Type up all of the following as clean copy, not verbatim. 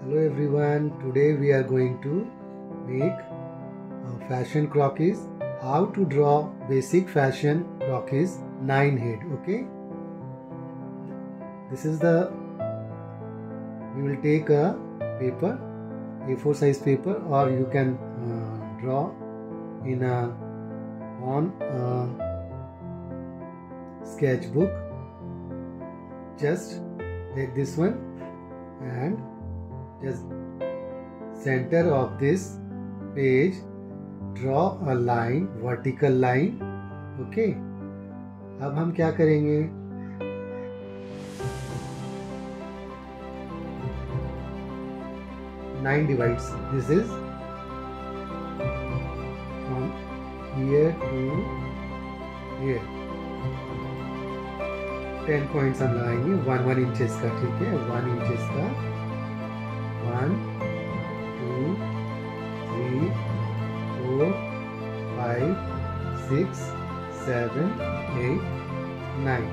Hello everyone, today we are going to make a fashion croquis. How to draw basic fashion croquis 9 head, okay? This is we will take a paper, A4 size paper, or you can draw on a sketchbook. Just take this one and just center of this page draw a line, vertical line, okay? अब हम क्या करेंगे, nine divides. This is from here to here. 10 points हम लगाएंगे 1 inches का, ठीक है? 1 inches का 1 2 3 4 5 6 7 8 9.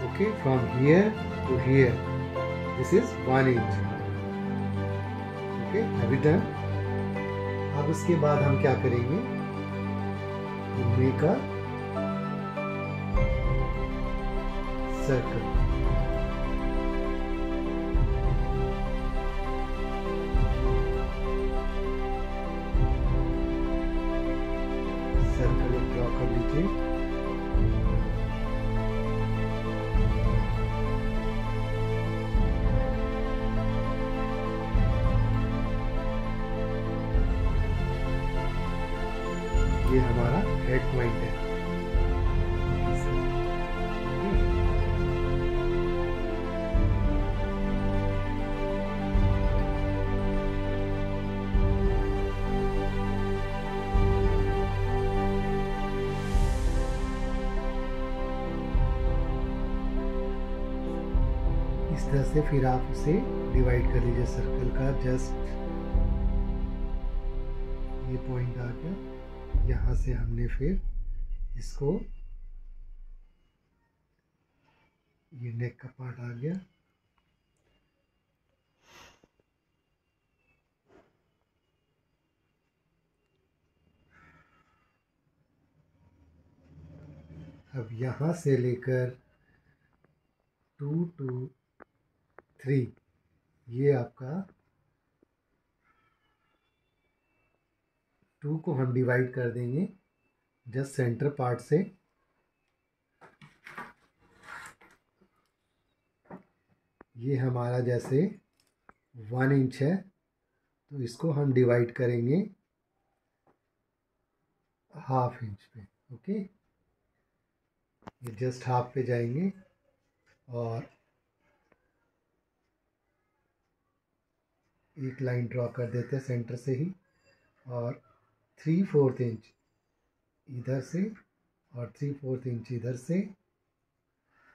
Okay, from here to here this is 1 inch. Okay, have it done. अब उसके बाद हम क्या करेंगे, make a circle. Circle draw कर लीजिए. ये हमारा हेड पॉइंट है. इस तरह से फिर आप उसे डिवाइड कर लीजिए. सर्कल का जस्ट ये पॉइंट आ गया. यहाँ से हमने फिर इसको, ये नेक का पार्ट आ गया. अब यहाँ से लेकर 2 to 3 ये आपका 2 को हम डिवाइड कर देंगे जस्ट सेंटर पार्ट से. ये हमारा जैसे 1 इंच है तो इसको हम डिवाइड करेंगे ½ इंच पे. ओके, ये जस्ट हाफ पे जाएंगे और एक लाइन ड्रॉ कर देते हैं सेंटर से ही, और 3/4 इंच इधर से और 3/4 इंच इधर से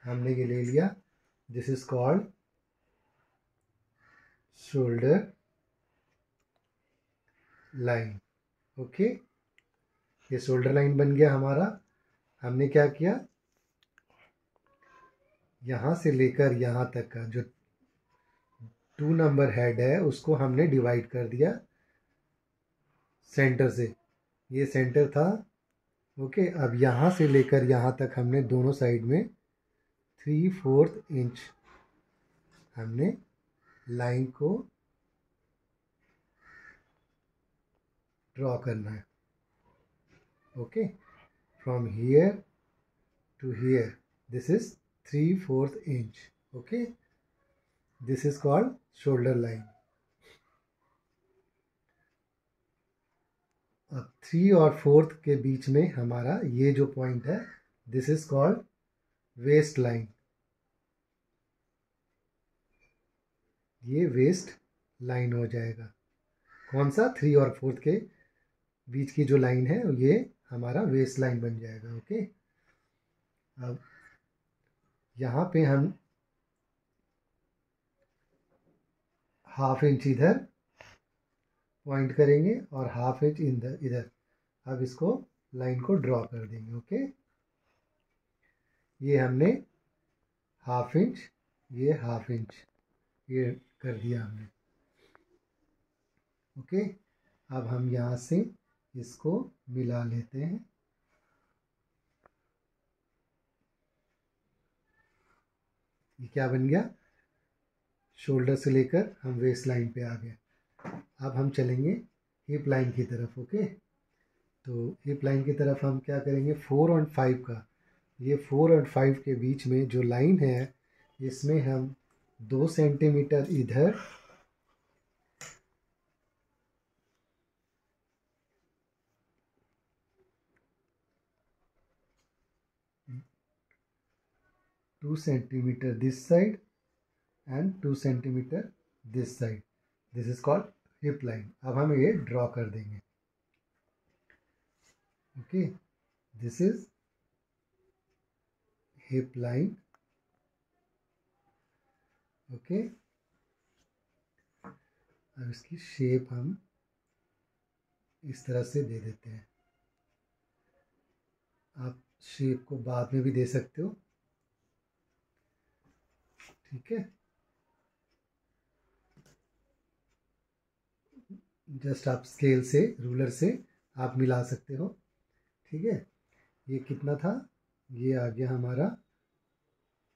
हमने ये ले लिया. This is called shoulder line. Okay, ये शोल्डर लाइन बन गया हमारा. हमने क्या किया, यहाँ से लेकर यहाँ तक का जो 2 नंबर हेड है उसको हमने डिवाइड कर दिया सेंटर से. ये सेंटर था. ओके, अब यहाँ से लेकर यहाँ तक हमने दोनों साइड में 3/4 इंच हमने लाइन को ड्रॉ करना है. Okay, from here to here this is 3/4 inch. Okay, this is called shoulder line. अब 3 और 4 के बीच में हमारा ये जो पॉइंट है this is called waist line. ये वेस्ट लाइन हो जाएगा. कौन सा, 3 और 4 के बीच की जो लाइन है ये हमारा वेस्ट लाइन बन जाएगा. ओके, अब यहाँ पे हम ½ इंच इधर पॉइंट करेंगे और ½ इंच इधर. अब इसको लाइन को ड्रॉ कर देंगे. ओके, ये हमने ½ इंच, ये ½ इंच ये कर दिया हमने। ओके, अब हम यहाँ से इसको मिला लेते हैं। ये क्या बन गया, शोल्डर से लेकर हम वेस्ट लाइन पे आ गए। अब हम चलेंगे हिप लाइन की तरफ। ओके, तो हिप लाइन की तरफ हम क्या करेंगे, 4 और 5 का, ये 4 और 5 के बीच में जो लाइन है इसमें हम 2 सेंटीमीटर इधर, 2 centimetre this side and 2 centimetre this side, this is called hip line. अब हम ये ड्रॉ कर देंगे। Okay, this is hip line. Okay, अब इसकी शेप हम इस तरह से दे देते हैं। आप शेप को बाद में भी दे सकते हो, ठीक है। जस्ट आप स्केल से, रूलर से आप मिला सकते हो, ठीक है। ये कितना था, ये आ गया हमारा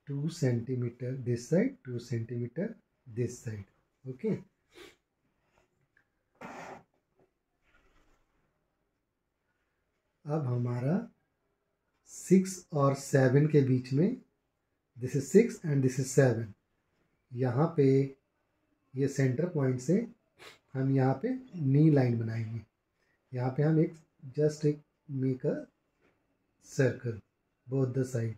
2 centimetre this side, 2 centimetre this side. Okay, अब हमारा 6 और 7 के बीच में, this is 6 and this is 7, यहाँ पे ये सेंटर पॉइंट से हम यहाँ पे नी लाइन बनाएंगे। यहाँ पे हम एक जस्ट एक make a circle both the side.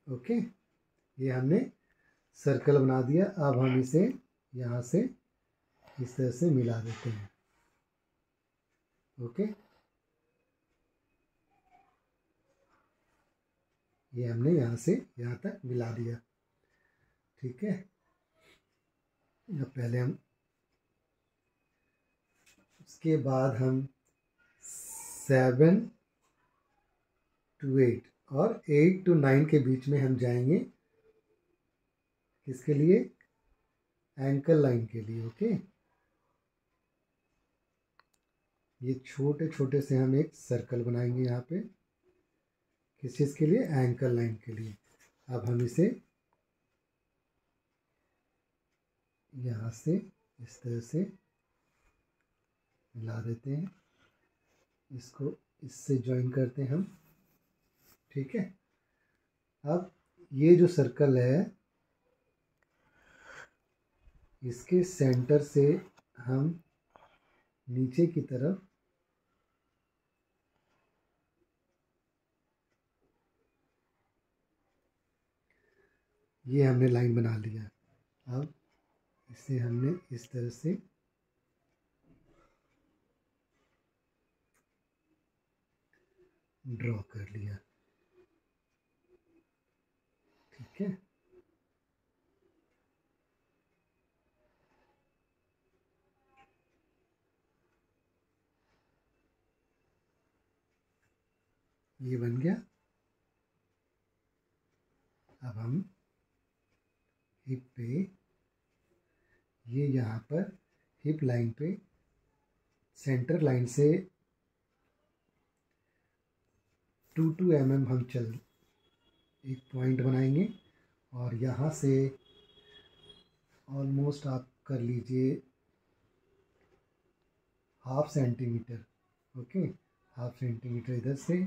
Okay, ये हमने सर्कल बना दिया। अब हम इसे यहाँ से इस तरह से मिला देते हैं। ओके, ये हमने यहाँ से यहाँ तक मिला दिया, ठीक है। अब पहले हम, उसके बाद हम 7 to 8 और 8 to 9 के बीच में हम जाएंगे, किसके लिए, एंकल लाइन के लिए। ओके, ये छोटे छोटे से हम एक सर्कल बनाएंगे यहाँ पे, किस चीज़ के लिए, एंकल लाइन के लिए। अब हम इसे यहाँ से इस तरह से मिला देते हैं, इसको इससे ज्वाइन करते हैं हम, ठीक है। अब ये जो सर्कल है, इसके सेंटर से हम नीचे की तरफ ये हमने लाइन बना लिया। अब इसे हमने इस तरह से ड्रॉ कर लिया, ठीक है। ये बन गया। अब हम हिप पे, ये यहाँ पर हिप लाइन पे सेंटर लाइन से 2 mm हम चल एक पॉइंट बनाएंगे, और यहाँ से ऑलमोस्ट आप कर लीजिए 1/2 सेंटीमीटर। ओके, 1/2 सेंटीमीटर इधर से,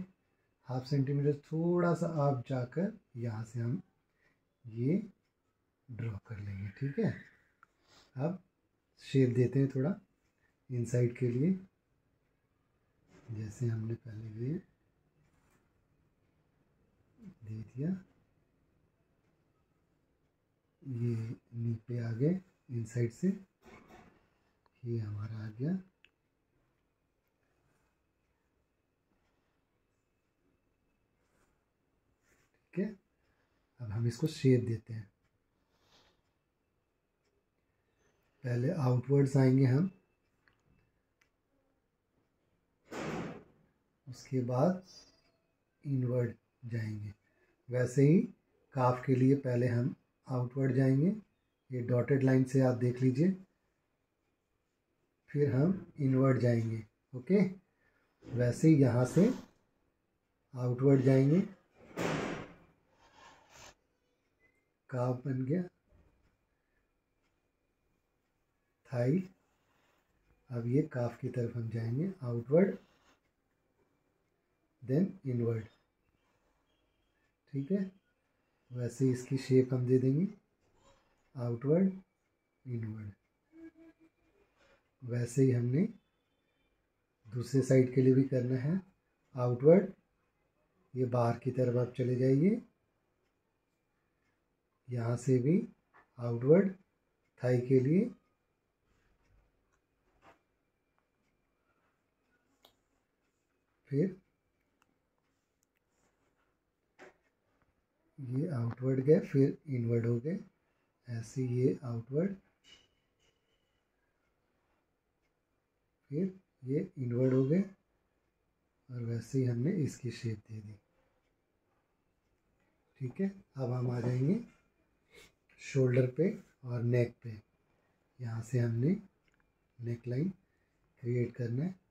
1/2 सेंटीमीटर थोड़ा सा आप जाकर यहाँ से हम ये ड्रॉ कर लेंगे, ठीक है। अब शेप देते हैं थोड़ा इनसाइड के लिए, जैसे हमने पहले ये दे दिया, ये नी पे आ गए इनसाइड से, ये हमारा आ गया। ठीक है, अब हम इसको शेप देते हैं। पहले आउटवर्ड्स आएंगे हम, उसके बाद इनवर्ड जाएंगे। वैसे ही काफ के लिए पहले हम आउटवर्ड जाएंगे, ये डॉटेड लाइन से आप देख लीजिए, फिर हम इनवर्ड जाएंगे। ओके, वैसे ही यहाँ से आउटवर्ड जाएंगे, काफ बन गया, थाई। अब ये काफ की तरफ हम जाएंगे, आउटवर्ड देन इनवर्ड। ठीक है, वैसे इसकी शेप हम दे देंगे, आउटवर्ड इनवर्ड। वैसे ही हमने दूसरे साइड के लिए भी करना है, आउटवर्ड, ये बाहर की तरफ आप चले जाइए, यहाँ से भी आउटवर्ड थाई के लिए, फिर ये आउटवर्ड गए, फिर इनवर्ड हो गए, ऐसे ये आउटवर्ड, फिर ये इनवर्ड हो गए, और वैसे ही हमने इसकी शेप दे दी। ठीक है, अब हम आ जाएंगे शोल्डर पे और नेक पे। यहाँ से हमने नेक लाइन क्रिएट करना है।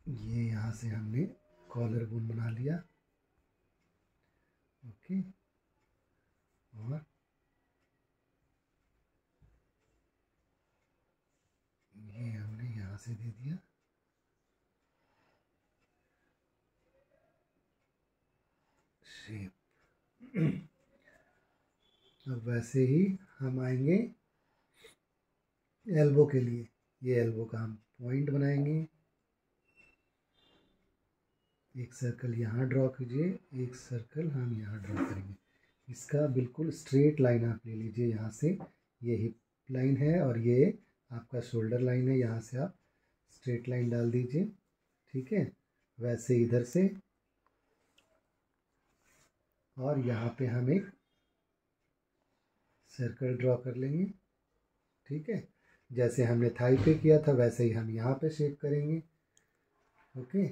ये यहाँ से हमने कॉलर बोन बना लिया। ओके, और ये हमने यहाँ से दे दिया शेप। अब वैसे ही हम आएंगे एल्बो के लिए। ये एल्बो का हम पॉइंट बनाएंगे, एक सर्कल यहाँ ड्रॉ कीजिए, एक सर्कल हम यहाँ ड्रॉ करेंगे। इसका बिल्कुल स्ट्रेट लाइन आप ले लीजिए, यहाँ से ये हिप लाइन है और ये आपका शोल्डर लाइन है, यहाँ से आप स्ट्रेट लाइन डाल दीजिए। ठीक है, वैसे इधर से, और यहाँ पे हम एक सर्कल ड्रॉ कर लेंगे। ठीक है, जैसे हमने थाई पे किया था वैसे ही हम यहाँ पे शेप करेंगे। ओके,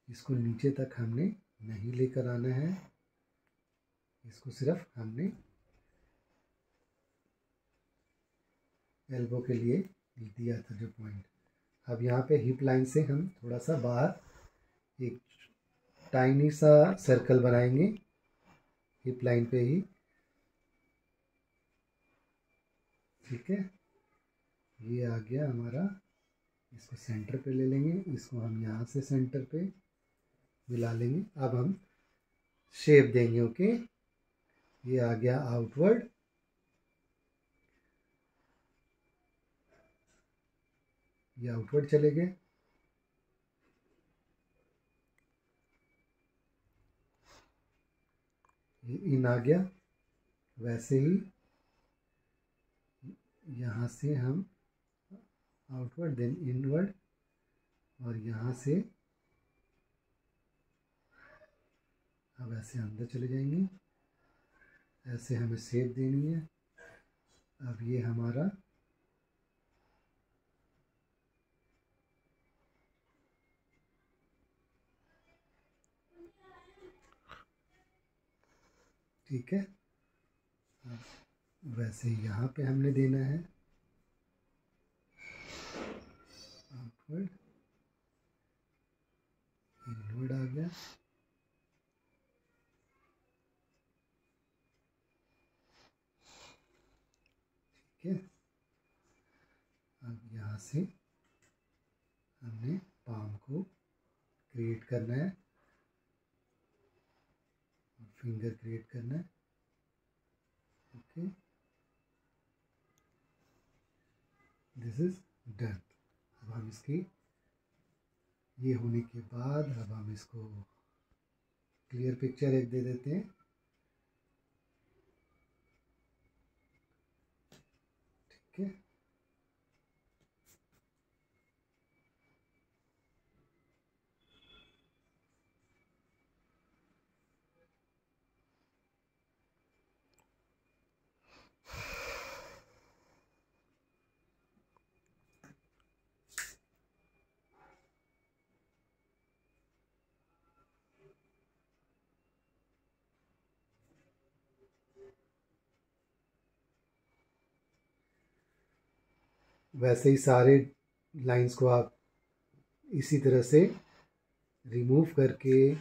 इसको नीचे तक हमने नहीं लेकर आना है, इसको सिर्फ हमने एल्बो के लिए दिया था जो पॉइंट। अब यहाँ पे हिप लाइन से हम थोड़ा सा बाहर एक टाइनी सा सर्कल बनाएंगे हिप लाइन पे ही। ठीक है, ये आ गया हमारा, इसको सेंटर पे ले लेंगे, इसको हम यहाँ से सेंटर पे मिला लेंगे। अब हम शेप देंगे। ओके, ये आ गया आउटवर्ड, ये आउटवर्ड चले गए, ये इन आ गया। वैसे ही यहाँ से हम आउटवर्ड देन इनवर्ड, और यहाँ से अब ऐसे अंदर चले जाएंगे, ऐसे हमें शेप देनी है। अब ये हमारा ठीक है, वैसे ही यहाँ पे हमने देना है आउटवर्ड, इनवर्ड आ गया। ठीक है, अब यहाँ से हमने पाम को क्रिएट करना है, फिंगर क्रिएट करना है। Okay, this is done. अब हम इसकी ये होने के बाद अब हम इसको क्लियर पिक्चर एक दे देते हैं। ठीक है, वैसे ही सारे लाइंस को आप इसी तरह से रिमूव करके,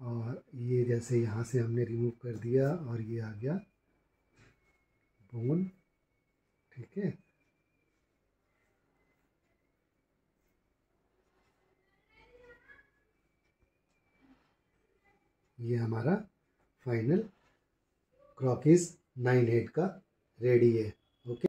और ये जैसे यहाँ से हमने रिमूव कर दिया और ये आ गया बोन। ठीक है, ये हमारा फाइनल क्रॉकीज 9 हेड का रेडी है। ओके।